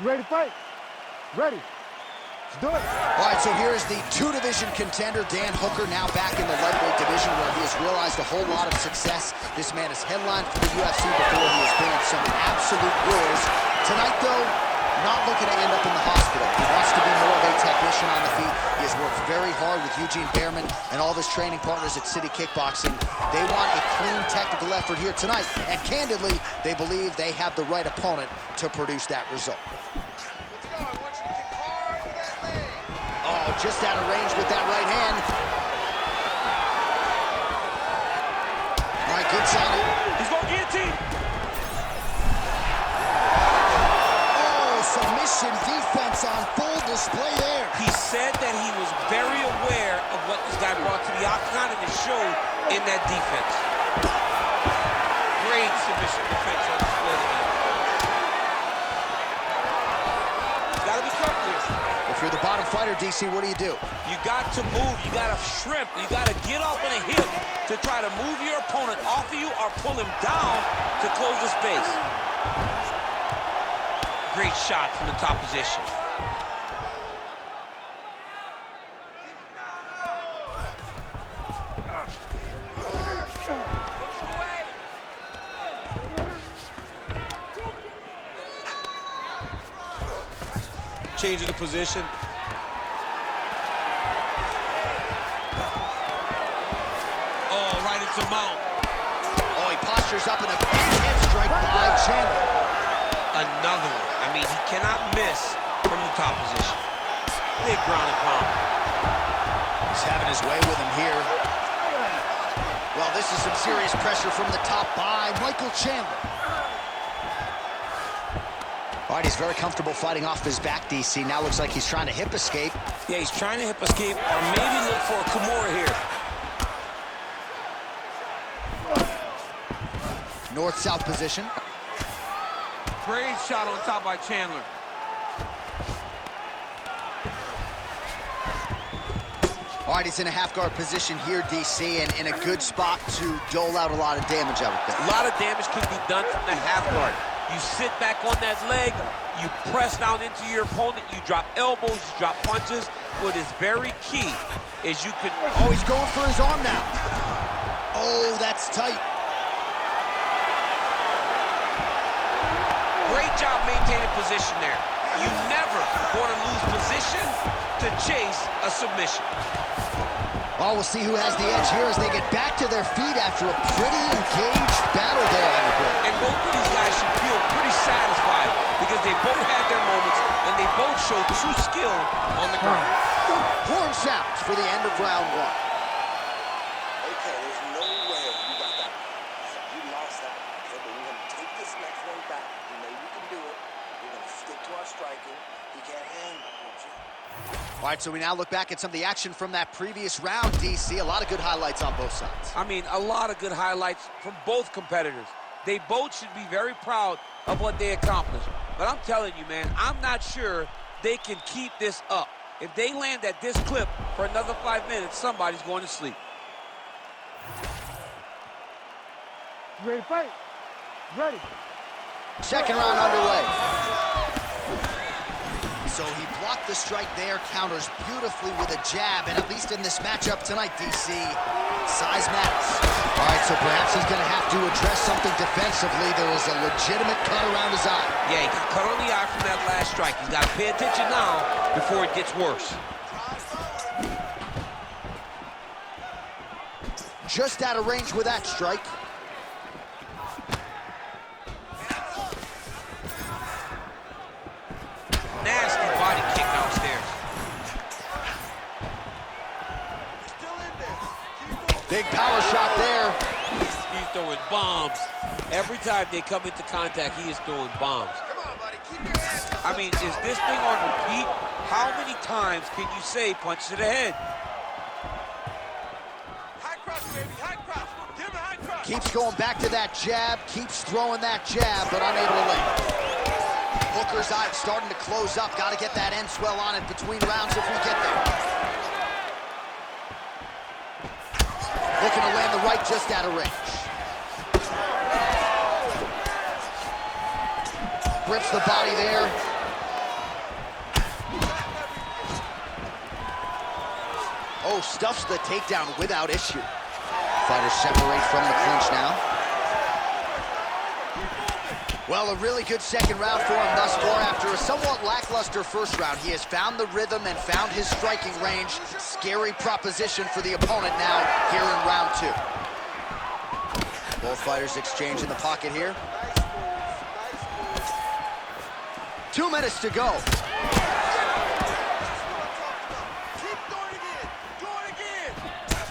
You ready to fight? Ready. Let's do it. All right, so here is the two-division contender, Dan Hooker, now back in the lightweight division where he has realized a whole lot of success. This man has headlined for the UFC before. He has been in some absolute wars. Tonight, though, not looking to end up in the hospital. He wants to be more of a technician on the feet. He has worked very hard with Eugene Behrman and all of his training partners at City Kickboxing. They want a clean technical effort here tonight, and candidly, they believe they have the right opponent to produce that result. Oh, just out of range with that right hand. All right, gets on it. He's going to guillotine. Submission defense on full display there. He said that he was very aware of what this guy brought to the octagon, and it showed in that defense. Great submission defense on display tonight. You gotta be careful here. If you're the bottom fighter, DC, what do? You got to move, you gotta shrimp, you gotta get off on a hip to try to move your opponent off of you or pull him down to close the space. Great shot from the top position. Changing the position. Oh, right into mount. Oh, he postures up in a big hip strike by Chandler. Another one. I mean, he cannot miss from the top position. Big ground and pound. He's having his way with him here. Well, this is some serious pressure from the top by Michael Chandler. All right, he's very comfortable fighting off his back, DC. Now looks like he's trying to hip escape. Yeah, he's trying to hip escape or maybe look for a Kimura here. North-south position. Great shot on top by Chandler. All right, he's in a half-guard position here, DC, and in a good spot to dole out a lot of damage, I would think. A lot of damage can be done from the half-guard. You sit back on that leg, you press down into your opponent, you drop elbows, you drop punches. What is very key is you can... Oh, he's going for his arm now. Oh, that's tight. Great job maintaining position there. You never want to lose position to chase a submission. Oh, we'll see who has the edge here as they get back to their feet after a pretty engaged battle there on the ground. And both of these guys should feel pretty satisfied because they both had their moments and they both showed true skill on the ground. Horn sounds for the end of round one. Okay, there's no way you got that. You lost that. Okay, but we're going to take this next one back. You know you can do it. We're going to stick to our striking. He can't hang with you. All right, so we now look back at some of the action from that previous round, DC. A lot of good highlights on both sides. I mean, a lot of good highlights from both competitors. They both should be very proud of what they accomplished. But I'm telling you, man, I'm not sure they can keep this up. If they land at this clip for another 5 minutes, somebody's going to sleep. You ready to fight? Ready. Second round underway. So he blocked the strike there, counters beautifully with a jab, and at least in this matchup tonight, DC, size matters. All right, so perhaps he's going to have to address something defensively. There is a legitimate cut around his eye. Yeah, he got cut on the eye from that last strike. He's got to pay attention now before it gets worse. Just out of range with that strike. Nasty body kick downstairs. Big power shot there. He's throwing bombs. Every time they come into contact, he is throwing bombs. I mean, is this thing on repeat? How many times can you say punch to the head? High cross, baby, high cross. Give him a high cross. Keeps going back to that jab, keeps throwing that jab, but unable to land. Hooker's eye starting to close up. Got to get that end swell on it between rounds if we get there. Looking to land the right just out of range. Grips the body there. Oh, stuffs the takedown without issue. Fighters separate from the clinch now. Well, a really good second round for him thus far. After a somewhat lackluster first round, he has found the rhythm and found his striking range. Scary proposition for the opponent now here in round 2. Both fighters exchange in the pocket here. 2 minutes to go.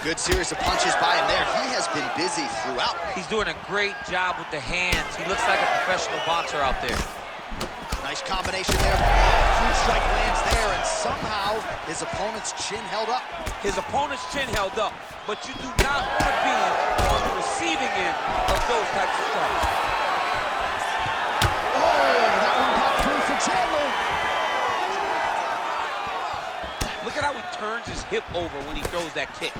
Good series of punches by him there. He has been busy throughout. He's doing a great job with the hands. He looks like a professional boxer out there. Nice combination there. Huge strike lands there, and somehow his opponent's chin held up. His opponent's chin held up, but you do not want to be on the receiving end of those types of strikes. Oh, that one got through for Chandler. Look at how he turns his hip over when he throws that kick.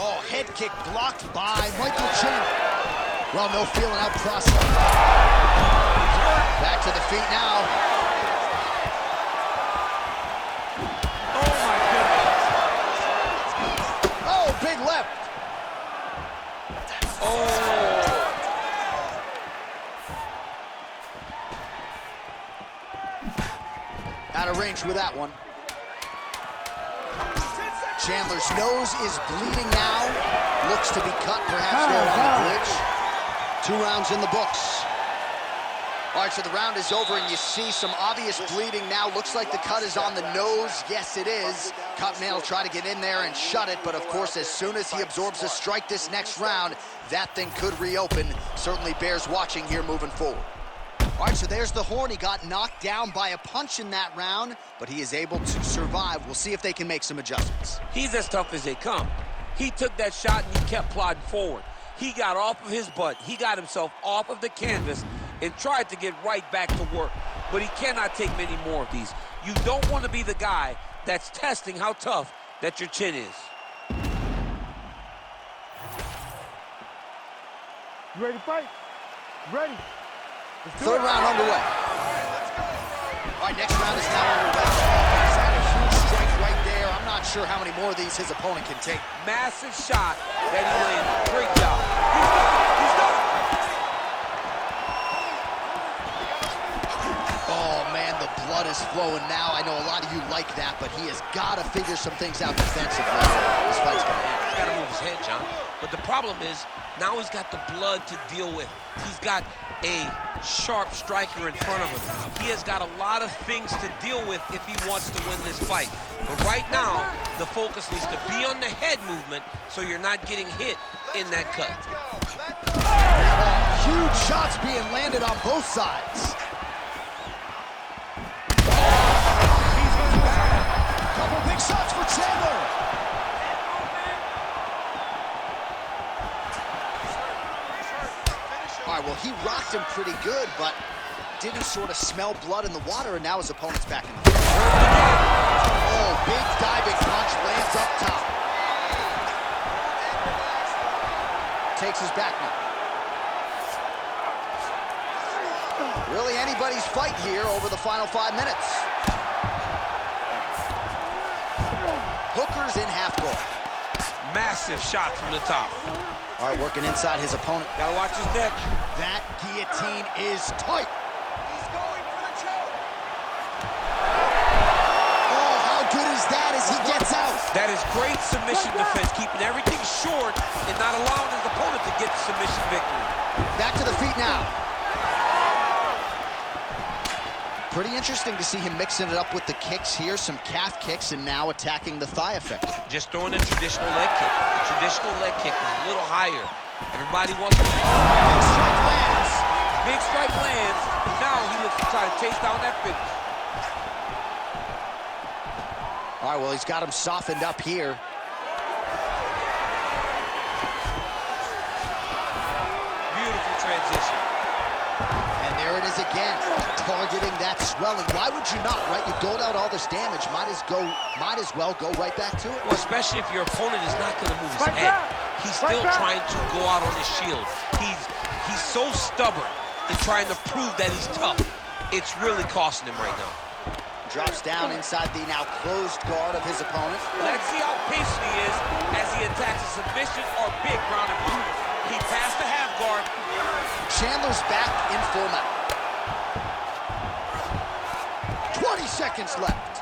Oh, head kick blocked by Michael Chandler. Well, no feeling out process. Back to the feet now. Oh, my goodness. Oh, big left. Oh. Out of range with that one. Chandler's nose is bleeding now. Looks to be cut, perhaps there on the glitch. 2 rounds in the books. All right, so the round is over, and you see some obvious bleeding now. Looks like the cut is on the nose. Yes, it is. Cutman will try to get in there and shut it, but of course, as soon as he absorbs a strike this next round, that thing could reopen. Certainly bears watching here moving forward. All right, so there's the horn. He got knocked down by a punch in that round, but he is able to survive. We'll see if they can make some adjustments. He's as tough as they come. He took that shot and he kept plodding forward. He got off of his butt. He got himself off of the canvas and tried to get right back to work. But he cannot take many more of these. You don't want to be the guy that's testing how tough that your chin is. You ready to fight? Ready. Third round underway. All right, next round is now underway. He's had a huge strike right there. I'm not sure how many more of these his opponent can take. Massive shot that he landed. Great job. He's done. He's done. Oh, man, the blood is flowing now. I know a lot of you like that, but he has got to figure some things out defensively. This fight's going to end. He's got to move his head, John. But the problem is, now he's got the blood to deal with. He's got a sharp striker in front of him. He has got a lot of things to deal with if he wants to win this fight. But right now, the focus needs to be on the head movement so you're not getting hit in that cut. Oh, huge shots being landed on both sides. Couple big shots for Chandler. All right, well, he rocked him pretty good, but didn't sort of smell blood in the water, and now his opponent's back in the fight. Oh, big diving punch lands up top. Takes his back now. Really anybody's fight here over the final 5 minutes. Hooker's in half guard. Massive shot from the top. All right, working inside his opponent. Gotta watch his neck. That guillotine is tight. He's going for the choke. Oh, how good is that as he gets out? That is great submission defense, keeping everything short and not allowing his opponent to get the submission victory. Back to the feet now. Pretty interesting to see him mixing it up with the kicks here, some calf kicks, and now attacking the thigh effect. Just throwing a traditional leg kick. The traditional leg kick is a little higher. Everybody wants to... Big strike lands. Big strike lands. Now he looks to try to chase down that finish. All right, well, he's got him softened up here. Beautiful transition. And there it is again, targeting that swelling. Why would you not, right? You doled out all this damage, might as well go right back to it. Well, especially if your opponent is not going to move his head. He's still trying to go out on his shield. He's so stubborn in trying to prove that he's tough. It's really costing him right now. Drops down inside the now closed guard of his opponent. Let's see how patient he is as he attacks a submission or big ground and pound. He passed the half guard. Chandler's back in full mount. 20 seconds left.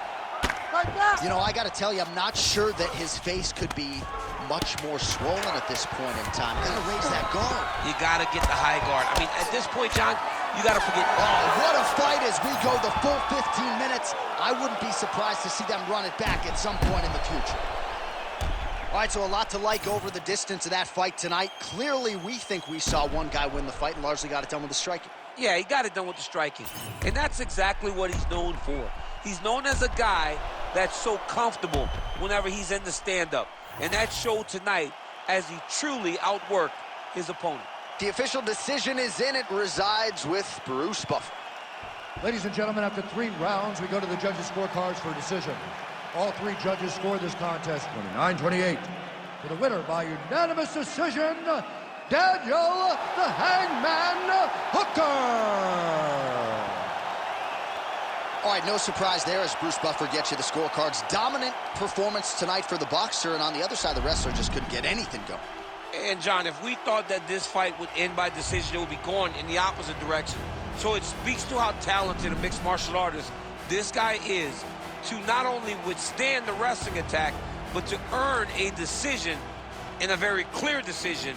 Right now. You know, I got to tell you, I'm not sure that his face could be much more swollen at this point in time. Got to raise that guard. You got to get the high guard. I mean, at this point, John, you got to forget. Oh, what a fight as we go the full 15 minutes. I wouldn't be surprised to see them run it back at some point in the future. All right, so a lot to like over the distance of that fight tonight. Clearly, we think we saw one guy win the fight and largely got it done with the striking. Yeah, he got it done with the striking. And that's exactly what he's known for. He's known as a guy that's so comfortable whenever he's in the stand-up. And that showed tonight as he truly outworked his opponent. The official decision is in. It resides with Bruce Buffer. Ladies and gentlemen, after 3 rounds, we go to the judges' scorecards for a decision. All 3 judges scored this contest 29-28. For the winner by unanimous decision, Daniel the Hangman Hooker. All right, no surprise there as Bruce Buffer gets you the scorecards. Dominant performance tonight for the boxer, and on the other side, the wrestler just couldn't get anything going. And, John, if we thought that this fight would end by decision, it would be going in the opposite direction. So it speaks to how talented a mixed martial artist this guy is to not only withstand the wrestling attack, but to earn a decision, and a very clear decision,